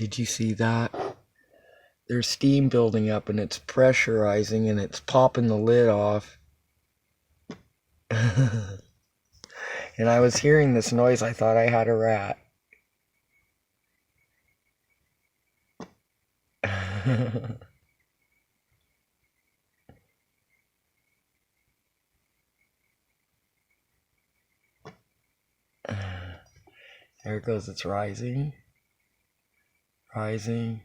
Did you see that? There's steam building up and it's pressurizing and it's popping the lid off. And I was hearing this noise, I thought I had a rat. There it goes, it's rising. Rising.